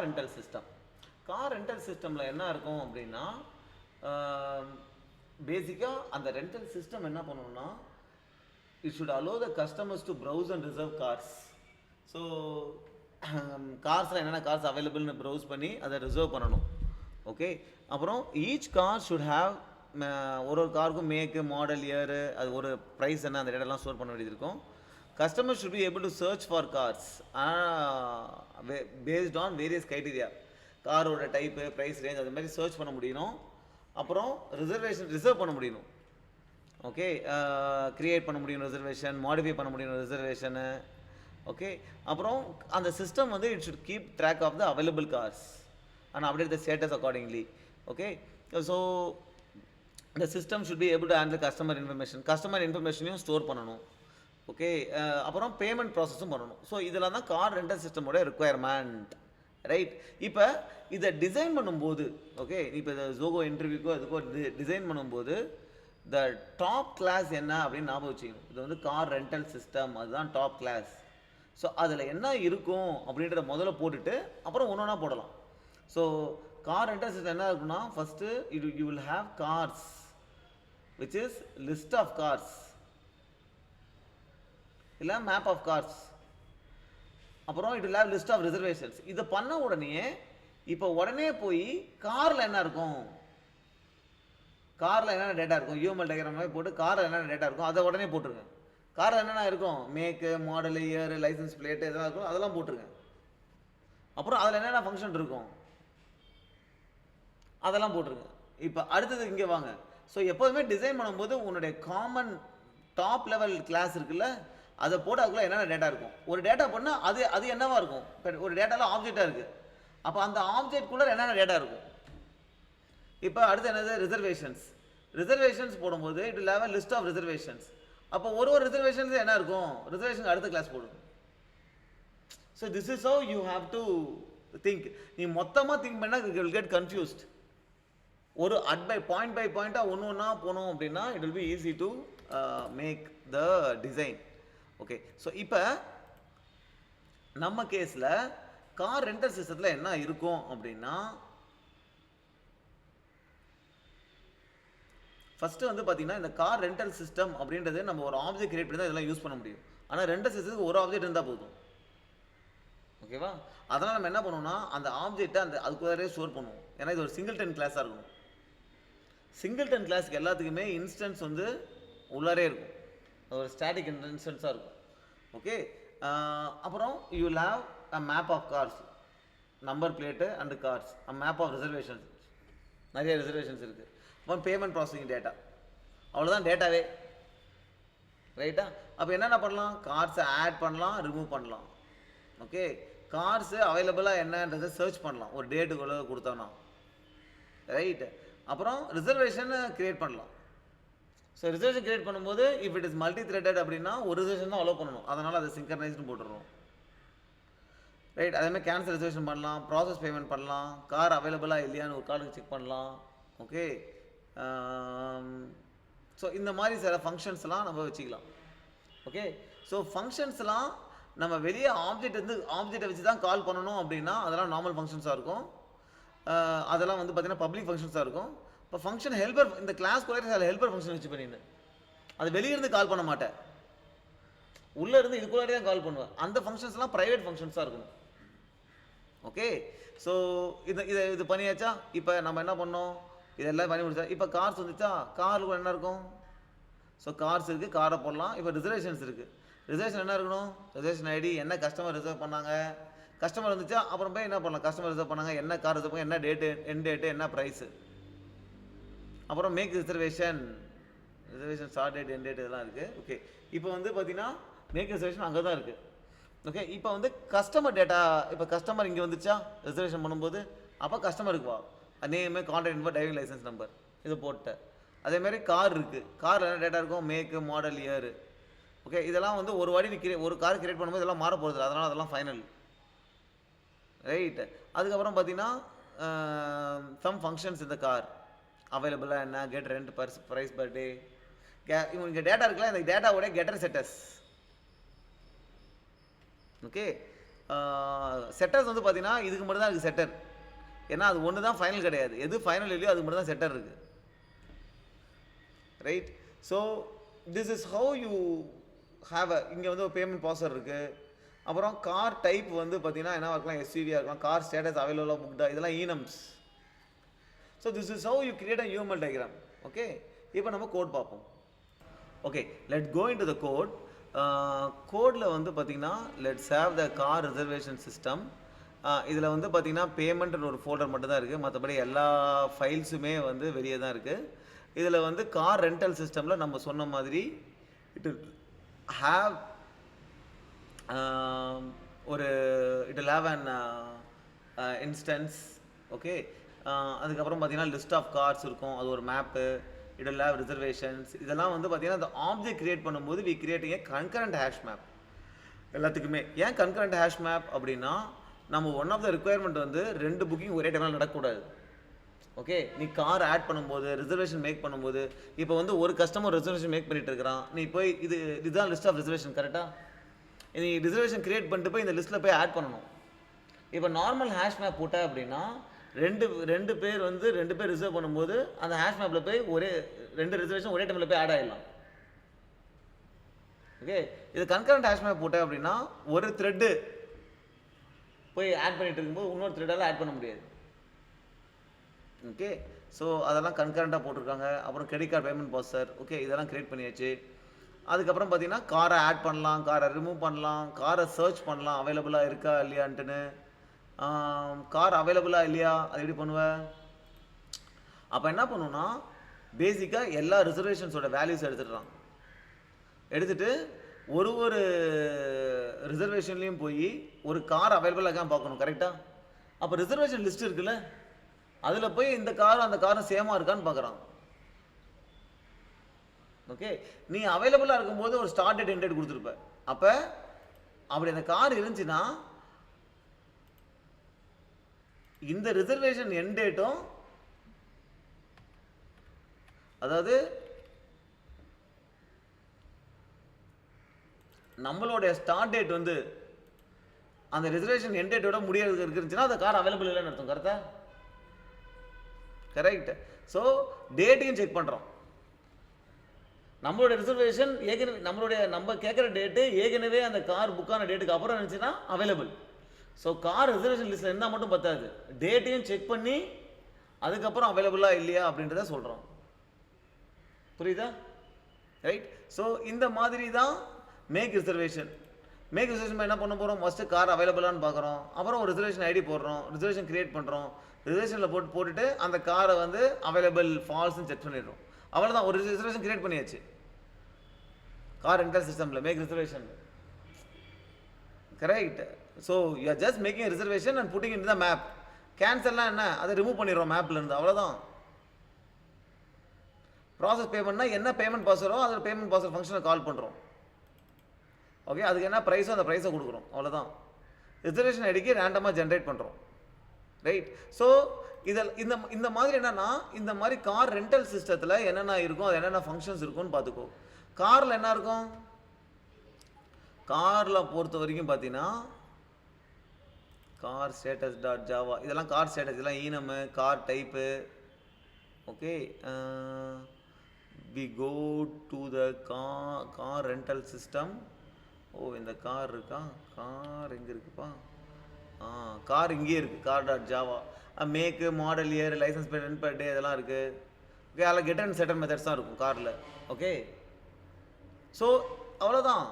Rental system. Car rental சிஸ்டமில் என்ன இருக்கும் அப்படின்னா, பேசிக்காக அந்த ரெண்டல் சிஸ்டம் என்ன பண்ணணும்னா, it should allow the customers to browse and reserve cars. So கார்ஸில் என்னென்ன கார்ஸ் அவைலபிள்னு ப்ரௌஸ் பண்ணி அதை ரிசர்வ் பண்ணணும். ஓகே, அப்புறம் ஈச் கார் ஷுட் ஹாவ் ஒரு காருக்கும் மேக்கு, மாடல், இயரு, அது ஒரு ப்ரைஸ் என்ன, அந்த டேட்டெல்லாம் ஸ்டோர் பண்ண வேண்டியது இருக்கும். Customer should be able to search for cars based on various criteria. காரோட டைப்பு, ப்ரைஸ் ரேஞ்ச், அது மாதிரி சர்ச் பண்ண முடியணும். அப்புறம் ரிசர்வ் பண்ண முடியணும். ஓகே, க்ரியேட் பண்ண முடியும் ரிசர்வேஷன், மாடிஃபை பண்ண முடியும் ரிசர்வேஷனு. ஓகே, அப்புறம் அந்த சிஸ்டம் வந்து it should keep track of the available cars and update the status accordingly. Okay, so the system should be able to handle customer இன்ஃபர்மேஷனையும் ஸ்டோர் பண்ணணும். Okay, அப்புறம் பேமெண்ட் ப்ராசஸும் பண்ணணும். ஸோ இதெல்லாம் தான் கார் ரெண்டல் சிஸ்டமோட ரிக்குவயர்மெண்ட். ரைட், இப்போ இதை டிசைன் பண்ணும்போது, ஓகே, இப்போ இந்த ஜோகோ இன்டர்வியூக்கோ இதுக்கோ டிசைன் பண்ணும்போது த டாப் கிளாஸ் என்ன அப்படின்னு ஞாபகம் வச்சுக்கணும். இது வந்து கார் ரெண்டல் சிஸ்டம், அதுதான் டாப் கிளாஸ். ஸோ அதில் என்ன இருக்கும் அப்படின்றத முதல்ல போட்டுட்டு அப்புறம் ஒன்று ஒன்றா போடலாம். ஸோ கார் ரெண்டல் சிஸ்டம் என்ன இருக்குன்னா, first you will have cars which is list of cars, இல்லை மேப் ஆஃப் கார்ஸ். அப்புறம் it will have list of reservations. இதை பண்ண உடனே இப்போ உடனே போய் காரில் என்ன இருக்கும், காரில் என்னென்ன டேட்டா இருக்கும், யூஎம்எல் டயக்ராம் மாதிரி போட்டு காரில் என்னென்ன டேட்டா இருக்கும் அதை உடனே போட்டுருங்க. காரில் என்னென்ன இருக்கும், மேக்கு, மாடலு, இயரு, லைசன்ஸ் பிளேட்டு இதெல்லாம் இருக்கும், அதெல்லாம் போட்டுருங்க. அப்புறம் அதில் என்னென்ன ஃபங்க்ஷன் இருக்கும் அதெல்லாம் போட்டுருங்க. இப்போ அடுத்தது இங்கே வாங்க. ஸோ எப்போதுமே டிசைன் பண்ணும்போது உன்னுடைய காமன் டாப் லெவல் கிளாஸ் இருக்குல்ல, அதை போட்டு அதுக்குள்ளே என்னென்ன டேட்டா இருக்கும். ஒரு டேட்டா பண்ணால் அது என்னவா இருக்கும், இப்போ ஒரு டேட்டாவில் ஆப்ஜெக்டாக இருக்குது, அப்போ அந்த ஆப்ஜெக்ட்குள்ளே என்னென்ன டேட்டா இருக்கும். இப்போ அடுத்து என்னது, ரிசர்வேஷன்ஸ் போடும்போது it will have a list of reservations. அப்போ ஒரு ரிசர்வேஷன்ஸ் என்ன இருக்கும், ரிசர்வேஷன் அடுத்த கிளாஸ் போடும். So this is how you have to think. நீ மொத்தமாக திங்க் பண்ணால் யூ வில் கெட் கன்ஃபியூஸ்ட். ஒரு பாயிண்ட் பை பாயிண்ட்டாக ஒன்று ஒன்றா போனோம் அப்படின்னா it will be easy to make the design. Okay, so இப்போ நம்ம கேஸில் கார் ரெண்டல் சிஸ்டத்தில் என்ன இருக்கும் அப்படின்னா, ஃபஸ்ட்டு வந்து பார்த்தீங்கன்னா இந்த கார் ரெண்டல் சிஸ்டம் அப்படின்றது நம்ம ஒரு ஆப்ஜெக்ட் கிரியேட் பண்ணி தான் இதெல்லாம் யூஸ் பண்ண முடியும். ஆனால் ரெண்டல் சிஸ்டத்துக்கு ஒரு ஆப்ஜெக்ட் இருந்தால் போதும். ஓகேவா, அதனால் நம்ம என்ன பண்ணுவோம்னா அந்த ஆப்ஜெக்டை அதுக்குள்ளாரே ஸ்டோர் பண்ணுவோம். ஏன்னா இது ஒரு சிங்கிள்டன் கிளாஸாக இருக்கும். சிங்கிள்டன் கிளாஸுக்கு எல்லாத்துக்குமே இன்ஸ்டன்ஸ் வந்து உள்ளாரே இருக்கும், ஒரு ஸ்டாட்டிக் இன்ஸ்டன்ஸாக இருக்கும். ஓகே, அப்புறம் you will have a map of cars, number plate and cars, a map of reservations, நிறைய ரிசர்வேஷன்ஸ் இருக்குது. அப்புறம் பேமெண்ட் ப்ராசஸிங் டேட்டா, அவ்வளோதான் டேட்டாவே. ரைட்டா, அப்போ என்னென்ன பண்ணலாம், கார்ஸை ஆட் பண்ணலாம், ரிமூவ் பண்ணலாம். ஓகே, கார்ஸு அவைலபிளாக என்னன்றதை சர்ச் பண்ணலாம் ஒரு டேட்டுக்குள்ளே கொடுத்தோன்னா. ரைட்டு, அப்புறம் ரிசர்வேஷன் க்ரியேட் பண்ணலாம். ஸோ ரிசர்வேஷன் க்ரியேட் பண்ணும்போது if it is multi threaded அப்படின்னா ஒரு ரிசர்வேஷன் தான் அலோவ் பண்ணணும், அதனால் அதை சிங்க்ரனைஸ்னு போட்டுடுறோம். ரைட், அதேமாதிரி கேன்சல் ரிசர்வேஷன் பண்ணலாம், ப்ராசஸ் பேமெண்ட் பண்ணலாம், கார் அவைலபிளாக இல்லையான்னு ஒரு கார்டுக்கு செக் பண்ணலாம். ஓகே, ஸோ இந்த மாதிரி சில ஃபங்க்ஷன்ஸ்லாம் நம்ம வச்சுக்கலாம். ஓகே, ஸோ ஃபங்க்ஷன்ஸ்லாம் நம்ம வெளியே ஆப்ஜெக்டை வச்சு தான் கால் பண்ணணும் அப்படின்னா அதெல்லாம் நார்மல் ஃபங்க்ஷன்ஸாக இருக்கும். அதெல்லாம் வந்து பார்த்தீங்கன்னா பப்ளிக் ஃபங்க்ஷன்ஸாக இருக்கும். இப்போ ஃபங்க்ஷன் ஹெல்பர், இந்த கிளாஸ் கூட அதில் ஹெல்பர் ஃபங்க்ஷன் வச்சு பண்ணின்னு அது வெளியிருந்து கால் பண்ண மாட்டேன், உள்ளே இருந்து இதுக்குள்ளாரே தான் கால் பண்ணுவேன். அந்த ஃபங்க்ஷன்ஸ்லாம் ப்ரைவேட் ஃபங்க்ஷன்ஸாக இருக்கணும். ஓகே, ஸோ இது பண்ணியாச்சா. இப்போ நம்ம என்ன பண்ணோம், இதெல்லாம் பண்ணி முடிச்சா. இப்போ கார்ஸ் வந்துச்சா, காருக்கு என்ன இருக்கும், ஸோ கார்ஸ் இருக்குது, காரை போடலாம். இப்போ ரிசர்வேஷன்ஸ் இருக்குது, ரிசர்வேஷன் என்ன இருக்கணும், ரிசர்வேஷன் ஐடி, என்ன கஸ்டமர் ரிசர்வ் பண்ணாங்க, கஸ்டமர் வந்துச்சா அப்புறம் போய் என்ன பண்ணலாம், கஸ்டமர் ரிசர்வ் பண்ணாங்க, என்ன கார் ரிசர்வ் பண்ணாங்க, என்ன டேட்டு, என் டேட்டு, என்ன ப்ரைஸு, அப்புறம் மேக் ரிசர்வேஷன் ஸ்டார்ட் டேட், என் டேட் இதெல்லாம் இருக்குது. ஓகே, இப்போ வந்து பார்த்தீங்கன்னா மேக் ரிசர்வேஷன் அங்கே தான் இருக்குது. ஓகே, இப்போ வந்து கஸ்டமர் டேட்டா, இப்போ கஸ்டமர் இங்கே வந்துச்சா ரிசர்வேஷன் பண்ணும்போது, அப்போ கஸ்டமருக்கு வா name, contact number, driving licence number இது போட்டேன். அதேமாதிரி கார் இருக்குது, காரில் என்ன டேட்டா இருக்கும், மேக்கு, மாடல், இயரு. ஓகே, இதெல்லாம் வந்து ஒரு வாட்டி நீ ஒரு கார் கிரியேட் பண்ணும்போது இதெல்லாம் மாற போகிறது, அதனால் அதெல்லாம் ஃபைனல். ரைட்டு, அதுக்கப்புறம் பார்த்தீங்கன்னா சம் ஃபங்க்ஷன்ஸ் இந்த கார் அவைலபிளாக என்ன, get rent price per day, இங்கே டேட்டா இருக்குல்ல, இந்த டேட்டாவோட கெட்டர் செட்டஸ். ஓகே, செட்டர்ஸ் வந்து பார்த்தீங்கன்னா இதுக்கு மட்டும் தான் இருக்குது செட்டர். ஏன்னா அது ஒன்று தான் ஃபைனல் கிடையாது. எது ஃபைனல் இல்லையோ அதுக்கு மட்டும் தான் செட்டர் இருக்குது. Right. So this is how you have இங்கே வந்து ஒரு பேமெண்ட் ப்ராசஸர் இருக்குது. அப்புறம் கார் டைப் வந்து பார்த்தீங்கன்னா என்ன இருக்கலாம், எஸ்யூவியாக இருக்கலாம், கார் ஸ்டேட்டஸ் அவைலபிளாக புக்டா, இதெல்லாம் enums. So this is how you create a UML diagram. Okay, இப்போ நம்ம கோட் பார்ப்போம். Okay, let go in to the code. கோடில் வந்து பார்த்தீங்கன்னா let's have the car reservation system. இதில் வந்து பார்த்தீங்கன்னா பேமெண்ட்னு ஒரு ஃபோல்டர் மட்டும் தான் இருக்குது. மற்றபடி எல்லா ஃபைல்ஸுமே வந்து வெளியே தான் இருக்குது. இதில் வந்து கார் ரெண்டல் சிஸ்டமில் நம்ம சொன்ன மாதிரி இட் ஹேவ் ஒரு it will have an instance. Okay, அதுக்கப்புறம் பார்த்தீங்கன்னா லிஸ்ட் ஆஃப் கார்ஸ் இருக்கும், அது ஒரு map. It will have reservations. இதெல்லாம் வந்து பார்த்தீங்கன்னா அந்த ஆப்ஜெக்ட் கிரியேட் பண்ணும்போது we creating a concurrent hash map எல்லாத்துக்குமே. ஏன் கன்கரண்ட் ஹேஷ் மேப் அப்படின்னா, நம்ம ஒன் ஆஃப் த ரிக்குயர்மெண்ட் வந்து 2 புக்கிங் ஒரே டைமில் நடக்கக்கூடாது. ஓகே, நீ கார் ஆட் பண்ணும்போது, ரிசர்வேஷன் மேக் பண்ணும்போது, இப்போ வந்து ஒரு கஸ்டமர் ரிசர்வேஷன் மேக் பண்ணிட்டு இருக்கிறான், நீ போய் இதுதான் லிஸ்ட் ஆஃப் ரிசர்வேஷன் கரெக்டாக, நீ ரிசர்வேஷன் கிரியேட் பண்ணிட்டு போய் இந்த லிஸ்ட்டில் போய் ஆட் பண்ணணும். இப்போ நார்மல் ஹேஷ் மேப் போட்ட அப்படின்னா ரெண்டு பேர் வந்து 2 பேர் ரிசர்வ் பண்ணும்போது அந்த ஹேஷ் மேப்பில் போய் ஒரே 2 ரிசர்வேஷன் ஒரே டைமில் போய் ஆட் ஆகிடலாம். ஓகே, இது கன்கரண்ட் ஹேஷ் மேப் போட்ட அப்படின்னா ஒரு த்ரெட்டு போய் ஆட் பண்ணிட்டு இருக்கும்போது இன்னொரு த்ரெட்டால் ஆட் பண்ண முடியாது. ஓகே, ஸோ அதெல்லாம் கன்கரண்ட்டாக போட்டிருக்காங்க. அப்புறம் credit card payment processor. Okay, இதெல்லாம் கிரியேட் பண்ணியாச்சு. அதுக்கப்புறம் பார்த்தீங்கன்னா காரை ஆட் பண்ணலாம், காரை ரிமூவ் பண்ணலாம், காரை சர்ச் பண்ணலாம் அவைலபிளாக இருக்கா இல்லையான்ட்டுன்னு. கார் அவைலபிளாக இல்லையா, அது எப்படி பண்ணுவேன்? அப்போ என்ன பண்ணுன்னா, பேசிக்காக எல்லா ரிசர்வேஷன்ஸோட வேல்யூஸ் எடுத்துகிட்டு ஒரு ரிசர்வேஷன்லேயும் போய் ஒரு கார் அவைலபிளாக இருக்கான்னு பார்க்கணும். கரெக்டாக? அப்போ ரிசர்வேஷன் லிஸ்ட் இருக்குல்ல, அதில் போய் இந்த காரும் அந்த காரும் சேமாக இருக்கான்னு பார்க்குறான். ஓகே, நீ அவைலபிளாக இருக்கும்போது ஒரு ஸ்டார்ட் டேட் எண்ட் டேட் கொடுத்துருப்ப. அப்போ அப்படி அந்த கார் இருந்துச்சுன்னா இந்த ரிசர்வேஷன் எண்ட் டேட்டும், அதாவது நம்மளுடைய ஸ்டார்ட் டேட் வந்து அந்த ரிசர்வேஷன் எண்ட் டேட்டோட முடியாது இருக்குச்சுன்னா அந்த கார் அவைலபிள் இல்லைன்னு அர்த்தம். கரெக்டா? கரெக்ட். ஸோ டேட்டையும் செக் பண்ணுறோம். நம்மளோட ரிசர்வேஷன் ஏற்கனவே நம்ம கேட்குற டேட்டு ஏற்கனவே அந்த கார் புக்கான டேட்டுக்கு அப்புறம் இருந்துச்சுன்னா அவைலபிள். ஸோ கார் ரிசர்வேஷன் லிஸ்ட்டில் இருந்தால் மட்டும் பத்தாது, டேட்டையும் செக் பண்ணி அதுக்கப்புறம் அவைலபிளாக இல்லையா அப்படின்றத சொல்கிறோம். புரியுதா? ரைட். ஸோ இந்த மாதிரி தான் மேக் ரிசர்வேஷன் என்ன பண்ண போகிறோம்? ஃபஸ்ட்டு கார் அவைலபிளான்னு பார்க்குறோம், அப்புறம் ஒரு ரிசர்வேஷன் ஐடி போடுறோம், ரிசர்வேஷன் கிரியேட் பண்ணுறோம், ரிசர்வேஷனில் போட்டுட்டு அந்த காரை வந்து அவைலபிள் ஃபால்ஸ்ன்னு செக் பண்ணிடுறோம். அவ்வளோதான், ஒரு ரிசர்வேஷன் கிரியேட் பண்ணியாச்சு கார் ரெண்டல் சிஸ்டமில் make reservation. Correct. So you are just making reservation and putting in the map. கேன்சல்லாம் என்ன, அதை ரிமூவ் பண்ணிடுறோம் மேப்லேருந்து, அவ்வளோதான். ப்ராசஸ் பேமெண்ட்னா என்ன பேமெண்ட் ப்ராசஸரோ அதில் பேமெண்ட் ப்ராசஸ் ஃபங்க்ஷனை கால் பண்ணுறோம். ஓகே, அதுக்கு என்ன ப்ரைஸோ அந்த ப்ரைஸை கொடுக்குறோம், அவ்வளோதான். ரிசர்வேஷன் ஐடிக்கு ரேண்டமாக ஜென்ரேட் பண்ணுறோம். ரைட். ஸோ இதில் இந்த மாதிரி என்னென்னா, இந்த மாதிரி கார் ரெண்டல் சிஸ்டத்தில் என்னென்ன இருக்கும், அது என்னென்ன ஃபங்க்ஷன்ஸ் இருக்கும்னு பார்த்துக்கோ. காரில் என்ன இருக்கும்? காரில் பொறுத்த வரைக்கும் பார்த்தீங்கன்னா கார் ஸ்டேட்டஸ் டாட் ஜாவா, இதெல்லாம் கார் ஸ்டேட்டஸ், இதெல்லாம் enum, car type. Okay, we go to the car rental system. Oh, இந்த கார் இருக்கா? கார் எங்கே இருக்குப்பா? கார் இங்கேயே இருக்குது, car dot Java. Make, model, year, licence plate, run per day இதெல்லாம் இருக்குது. ஓகே, அதில் கெட் அண்ட் செட்டல் மெத்தட்ஸ் தான் இருக்கும் காரில். ஓகே, ஸோ அவ்வளோதான்.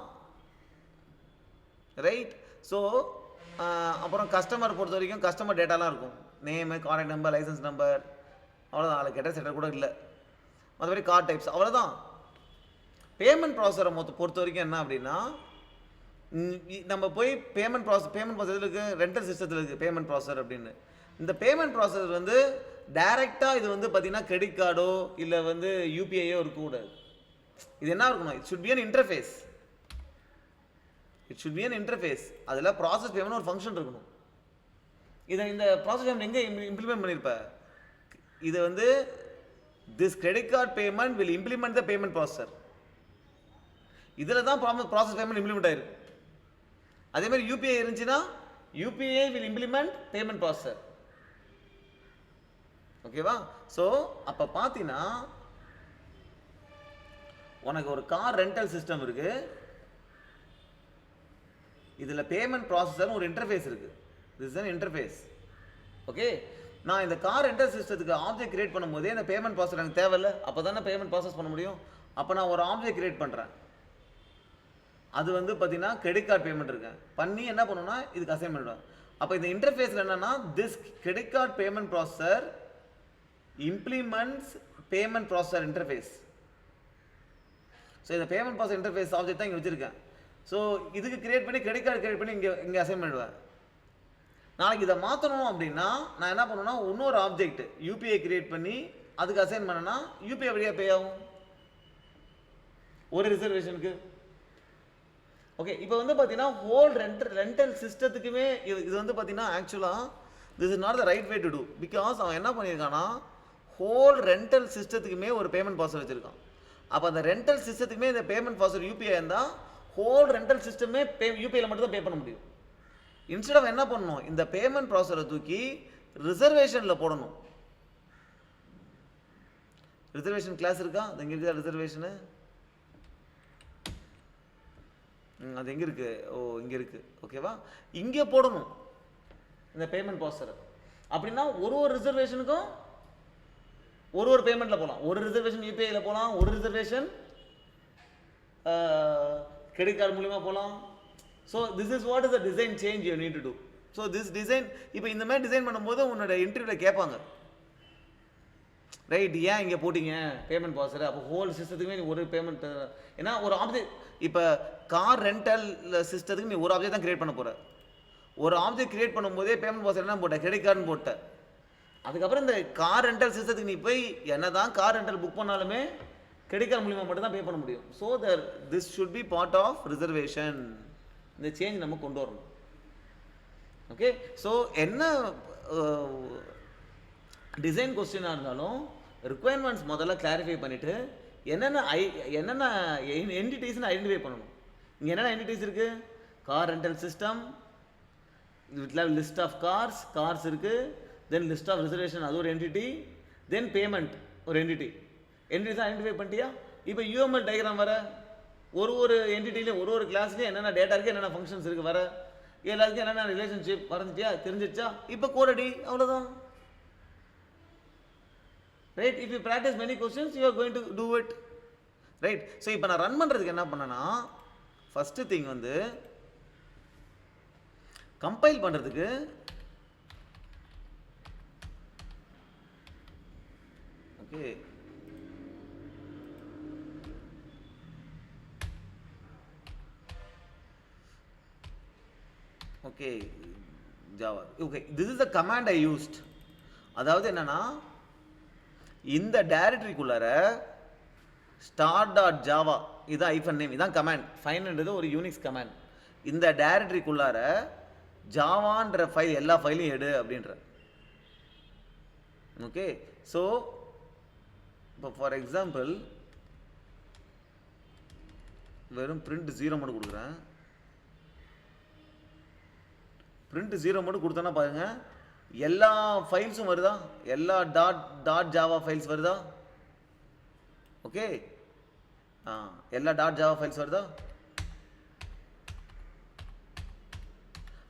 ரைட். ஸோ அப்புறம் கஸ்டமர் பொறுத்த வரைக்கும் கஸ்டமர் டேட்டாலாம் இருக்கும், name, contact number, licence number, அவ்வளோதான். அதில் கெட் அண்ட் செட்டல் கூட இல்லை. மற்றபடி கார் டைப்ஸ், அவ்வளோதான். பேமெண்ட் ப்ராசஸரை பொறுத்த வரைக்கும் என்ன அப்படின்னா, நம்ம போய் பேமெண்ட் ப்ராசஸ் இருக்கு, ரெண்டல் சிஸ்டத்தில் இருக்குது பேமெண்ட் ப்ராசஸர் அப்படின்னு. இந்த பேமெண்ட் ப்ராசஸர் வந்து டைரெக்டாக இது வந்து பார்த்தீங்கன்னா கிரெடிட் கார்டோ இல்லை வந்து யூபிஐயோ இருக்கக்கூடாது. இது என்ன இருக்கணும்? It should be an interface. அதில் ப்ராசஸ் பேமெண்ட் ஒரு ஃபங்க்ஷன் இருக்கணும். இந்த ப்ராசஸ் பேமெண்ட் எங்கே இம்ப்ளிமெண்ட் பண்ணியிருப்ப? இது வந்து this credit card payment will implement the payment processor. இதில் தான் ப்ராசஸ் பேமெண்ட் இம்ப்ளிமெண்ட் ஆயிருக்கு. அதே மாதிரி யூபிஐ இருந்துச்சுன்னா UPI will implement payment processor. ஓகேவா? ஸோ அப்போ பார்த்தீங்கன்னா உனக்கு ஒரு கார் ரெண்டல் சிஸ்டம் இருக்கு, இதில் பேமெண்ட் ப்ராசஸர் ஒரு இன்டர்ஃபேஸ் இருக்கு. This is an interface. Okay, நான் இந்த கார் ரெண்டல் சிஸ்டத்துக்கு ஆப்ஜெக்ட் கிரியேட் பண்ணும்போதே இந்த பேமெண்ட் ப்ராசஸர் எனக்கு தேவையில்லை, அப்போ தானே பேமெண்ட் ப்ராசஸ் பண்ண முடியும். அப்போ நான் ஒரு ஆப்ஜெக்ட் கிரியேட் பண்ணுறேன், அது வந்து பார்த்தீங்கன்னா கிரெடிட் கார்டு பேமெண்ட் இருக்கேன் பண்ணி என்ன பண்ணுன்னா இதுக்கு அசைன் பண்ணிடுவேன். அப்போ இந்த இன்டர்ஃபேஸில் என்னன்னா this credit card payment processor implements payment processor interface. So இந்த பேமெண்ட் ப்ராசஸர் இன்டர்ஃபேஸ் ஆப்ஜெக்ட் தான் இங்கே வச்சிருக்கேன். ஸோ இதுக்கு கிரியேட் பண்ணி கிரெடிட் கார்டு கிரியேட் பண்ணி இங்கே அசைன் பண்ணிடுவேன். நாளைக்கு இதை மாற்றணும் அப்படின்னா நான் என்ன பண்ணுவேன்னா இன்னொரு ஆப்ஜெக்ட் யூபிஐ கிரியேட் பண்ணி அதுக்கு அசைன் பண்ணனா யூபிஐ வழியாக பே ஆகும் ஒரு ரிசர்வேஷனுக்கு. ஓகே, இப்போ வந்து பார்த்தீங்கன்னா ஹோல் ரெண்டல் சிஸ்டத்துக்குமே இது வந்து பார்த்தீங்கன்னா ஆக்சுவலாக this is not the right way to do. Because அவன் என்ன பண்ணியிருக்கான்னா ஹோல் ரெண்டல் சிஸ்டத்துக்குமே ஒரு பேமெண்ட் ப்ராசஸர் வச்சுருக்கான். அப்போ அந்த ரெண்டல் சிஸ்டத்துக்குமே இந்த பேமெண்ட் ப்ராசஸர் யூபிஐ இருந்தால் ஹோல் ரெண்டல் சிஸ்டமே யூபிஐயில் மட்டும் தான் பே பண்ண முடியும். இன்ஸ்டெட் ஆஃப் என்ன பண்ணணும், இந்த பேமெண்ட் ப்ராசஸரை தூக்கி ரிசர்வேஷனில் போடணும். ரிசர்வேஷன் கிளாஸ் இருக்கா? அது எங்கே இருக்கா ரிசர்வேஷனு? அது எங்கே இருக்குது? ஓ, இங்கே இருக்குது. ஓகேவா? இங்கே போடணும் இந்த பேமெண்ட் ப்ராசஸரை. அப்படின்னா ஒரு ரிசர்வேஷனுக்கும் ஒரு பேமெண்ட்டில் போகலாம். ஒரு ரிசர்வேஷன் யூபிஐயில் போகலாம், ஒரு ரிசர்வேஷன் கிரெடிட் கார்டு மூலிமா போகலாம். So this is what is the design change you need to do. So this design இப்போ இந்த மாதிரி டிசைன் பண்ணும்போது உன்னோட இன்டர்வியூவில் கேட்பாங்க, ரைட், ஏன் இங்கே போட்டிங்க பேமெண்ட் ப்ராசஸர்? அப்போ ஹோல் சிஸ்டத்துக்குமே நீ ஒரு பேமெண்ட், ஏன்னா ஒரு ஆப்ஜெக்ட் இப்போ கார் ரெண்டல் சிஸ்டத்துக்கு நீ ஒரு ஆப்ஜெக்ட் தான் கிரியேட் பண்ண போகிற. ஒரு ஆப்ஜெக்ட் கிரியேட் பண்ணும்போதே பேமெண்ட் ப்ராசஸர் என்ன போட்ட, கிரெடிட் கார்டுன்னு போட்ட. அதுக்கப்புறம் இந்த கார் ரெண்டல் சிஸ்டத்துக்கு நீ போய் என்ன தான் கார் ரெண்டல் புக் பண்ணாலுமே கிரெடிட் கார்டு மூலிமா மட்டும் தான் பே பண்ண முடியும். So this should be part of reservation. இந்த சேஞ்ச் நம்ம கொண்டு வரணும். ஓகே, ஸோ என்ன டிசைன் கொஸ்டினாக இருந்தாலும் ரிக்குவயர்மெண்ட்ஸ் முதல்ல கிளாரிஃபை பண்ணிவிட்டு என்னென்ன என்டிட்டிஸ்னு ஐடென்டிஃபை பண்ணணும். இங்கே என்னென்ன என்டிட்டிஸ் இருக்குது? Car rental system, list of cars இருக்குது, தென் லிஸ்ட் ஆஃப் ரிசர்வேஷன் அது ஒரு என்டிட்டி, தென் பேமெண்ட் ஒரு என்டிட்டி. என்டிட்டிஸ் ஐடென்டிஃபை பண்ணிட்டியா? இப்போ யூஎம்எல் டயக்ராம் வர ஒரு என்டிட்டிலையும் ஒரு கிளாஸ்லையும் என்னென்ன டேட்டா இருக்குது, என்னென்ன ஃபங்க்ஷன்ஸ் இருக்குது வர, எல்லாருக்கும் என்னென்ன ரிலேஷன்ஷிப் வரைஞ்சிட்டியா, தெரிஞ்சிச்சா? இப்போ கோடடி, அவ்வளோதான். Right, if you practice many questions you are going to do it. Right, so இப்போ நான் ரன் பண்ணுறதுக்கு என்ன பண்ணேன்னா ஃபஸ்ட்டு திங் வந்து கம்பைல் பண்ணுறதுக்கு okay okay Java. Okay, this is the command I used. அதாவது என்னன்னா இந்த டைரக்டரிக்குள்ளார start.java இதுதான் ஐஃபன் நேம், இதுதான் கமாண்ட். ஃபைன்ன்றது ஒரு யூனிக்ஸ் கமாண்ட். இந்த டைரக்டரிக்குள்ளார ஜாவான்ற ஃபைல் எல்லா ஃபைலையும் எடு அப்படின்ற. ஓகே, ஸோ இப்போ ஃபார் எக்ஸாம்பிள் வெறும் print 0 மட்டும் கொடுக்குறேன். print 0 மட்டும் கொடுத்தோன்னா பாருங்க எல்லா ஃபைல்ஸும் வருதா, எல்லா டாட் ஜாவா ஃபைல்ஸ் வருதா? ஓகே, எல்லா .java ஃபைல்ஸ் வருதா?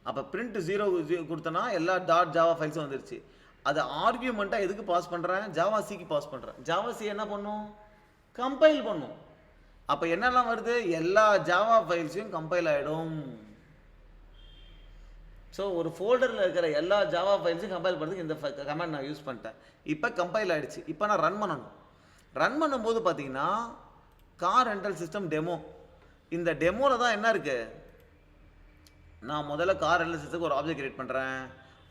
அப்போ print 0 கொடுத்தனா எல்லா .java ஃபைல்ஸும் வந்துருச்சு. அது ஆர்கியூமெண்ட்டாக எதுக்கு பாஸ் பண்ணுறேன்? ஜாவா சிக்கு பாஸ் பண்ணுறேன். ஜாவா சி என்ன பண்ணும்? கம்பைல் பண்ணும். அப்போ என்னெல்லாம் வருது? எல்லா ஜாவா ஃபைல்ஸையும் கம்பைல் ஆகிடும். ஸோ ஒரு ஃபோல்டரில் இருக்கிற எல்லா ஜாவா ஃபைல்ஸையும் கம்பைல் பண்ணுறதுக்கு இந்த கமாண்ட் நான் யூஸ் பண்ணிட்டேன். இப்போ கம்பைல் ஆகிடுச்சு. இப்போ நான் ரன் பண்ணணும். ரன் பண்ணும்போது பார்த்தீங்கன்னா கார் ரெண்டல் சிஸ்டம் டெமோ, இந்த டெமோவில் தான் என்ன இருக்குது, நான் முதல்ல கார் ரெண்டல் சிஸ்டத்துக்கு ஒரு ஆப்ஜெக்ட் கிரியேட் பண்ணுறேன்.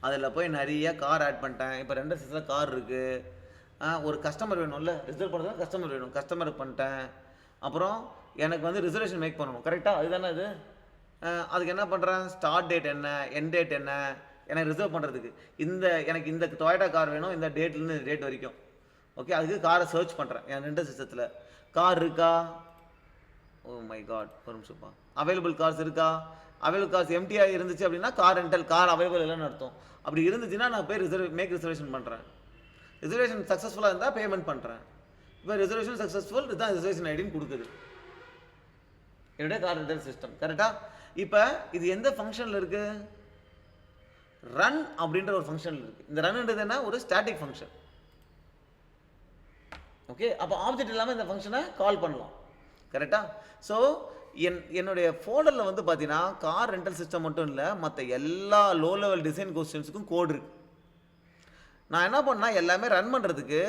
அதில் போய் நிறைய கார் ஆட் பண்ணிட்டேன். இப்போ ரெண்டல் சிஸ்டத்தில் கார் இருக்குது. ஒரு கஸ்டமர் வேணும்ல, ரிசர்வ் பண்ணுறதுனா கஸ்டமர் வேணும், கஸ்டமர் பண்ணிட்டேன். அப்புறம் எனக்கு வந்து ரிசர்வேஷன் மேக் பண்ணணும், கரெக்டாக? அதுதானே இது. அதுக்கு என்ன பண்ணுறேன்? ஸ்டார்ட் டேட் என்ன, என் டேட் என்ன, எனக்கு ரிசர்வ் பண்ணுறதுக்கு எனக்கு இந்த டொயோட்டா கார் வேணும், இந்த டேட்லேருந்து டேட் வரைக்கும். ஓகே, அதுக்கு காரை சர்ச் பண்ணுறேன் என் ரெண்டல் சிஸ்டத்தில். கார் இருக்கா? ஓ மை காட், ஒரு நிமிஷம்ப்பா. அவைலபிள் கார்ஸ் இருக்கா? அவைலபிள் கார்ஸ் எம்டியாக இருந்துச்சு அப்படின்னா கார் ரெண்டல் கார் அவைலபிள் இல்லைன்னு அர்த்தம். அப்படி இருந்துச்சுன்னா நான் போய் மேக் ரிசர்வேஷன் பண்ணுறேன். ரிசர்வேஷன் சக்ஸஸ்ஃபுல்லாக இருந்தால் பேமெண்ட் பண்ணுறேன். இப்போ ரிசர்வேஷன் சக்ஸஸ்ஃபுல், இதுதான் ரிசர்வேஷன் ஐடின்னு கொடுக்குது என்னுடைய கார் ரெண்டல் சிஸ்டம். கரெக்டாக? இப்போ இது எந்த ஃபங்க்ஷனில் இருக்குது? ரன் அப்படின்ற ஒரு ஃபங்க்ஷனில் இருக்குது. இந்த ரன்ன்றது என்ன? ஒரு ஸ்டாட்டிக் ஃபங்க்ஷன். ஓகே, அப்போ ஆப்ஜெக்ட் இல்லாமல் இந்த ஃபங்க்ஷனை கால் பண்ணலாம். கரெக்டாக? ஸோ என்னுடைய ஃபோல்டரில் வந்து பார்த்தீங்கன்னா கார் ரெண்டல் சிஸ்டம் மட்டும் இல்லை, மற்ற எல்லா லோ லெவல் டிசைன் கொஸ்டின்ஸுக்கும் கோட் இருக்குது. நான் என்ன பண்ணால் எல்லாமே ரன் பண்ணுறதுக்கு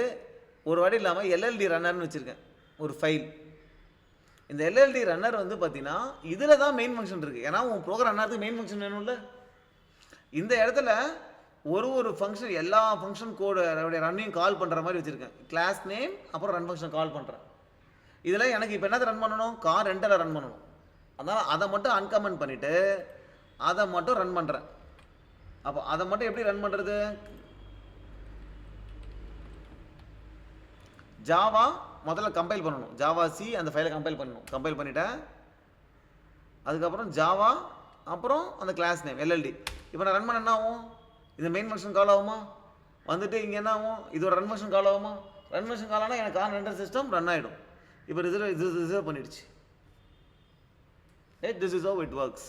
ஒரு வாட்டி இல்லாமல் எல்எல்டி ரன்னர்னு வச்சுருக்கேன், ஒரு ஃபைல். இந்த எல்எல்டி ரன்னர் வந்து பார்த்தீங்கன்னா இதில் தான் மெயின் ஃபங்க்ஷன் இருக்குது. ஏன்னா உன் ப்ரோக்ராம் ரன்னருக்கு மெயின் ஃபங்க்ஷன் வேணும்ல. இந்த இடத்துல ஒரு ஃபங்க்ஷன் எல்லா ஃபங்க்ஷன் கோடு ரன்னையும் கால் பண்ணுற மாதிரி வச்சுருக்கேன். கிளாஸ் நேம் அப்புறம் ரன் ஃபங்க்ஷன் கால் பண்ணுறேன். இதில் எனக்கு இப்போ என்னத்தை ரன் பண்ணணும்? கார் ரெண்டலை ரன் பண்ணணும். அதனால் அதை மட்டும் அன்கமெண்ட் பண்ணிவிட்டு அதை மட்டும் ரன் பண்ணுறேன். அப்போ அதை மட்டும் எப்படி ரன் பண்ணுறது? ஜாவா முதல்ல கம்பைல் பண்ணணும். ஜாவா சி அந்த ஃபைலை கம்பைல் பண்ணணும். கம்பைல் பண்ணிவிட்டேன். அதுக்கப்புறம் ஜாவா அப்புறம் அந்த கிளாஸ் நேம் எல்எல்டி. இப்போ நான் ரன் பண்ண என்ன ஆகும்? இந்த மெயின் ஃபங்க்ஷன் கால் ஆகுமா? வந்துட்டு இங்கே என்ன ஆகும்? இது ஒரு ரன் ஃபங்க்ஷன் கால் ஆகுமா? ரன் ஃபங்க்ஷன் கால் ஆனால் எனக்கு கார் ரெண்டல் சிஸ்டம் ரன் ஆகிடும். இப்போ ரிசர்வ் பண்ணிடுச்சு. This is how it works.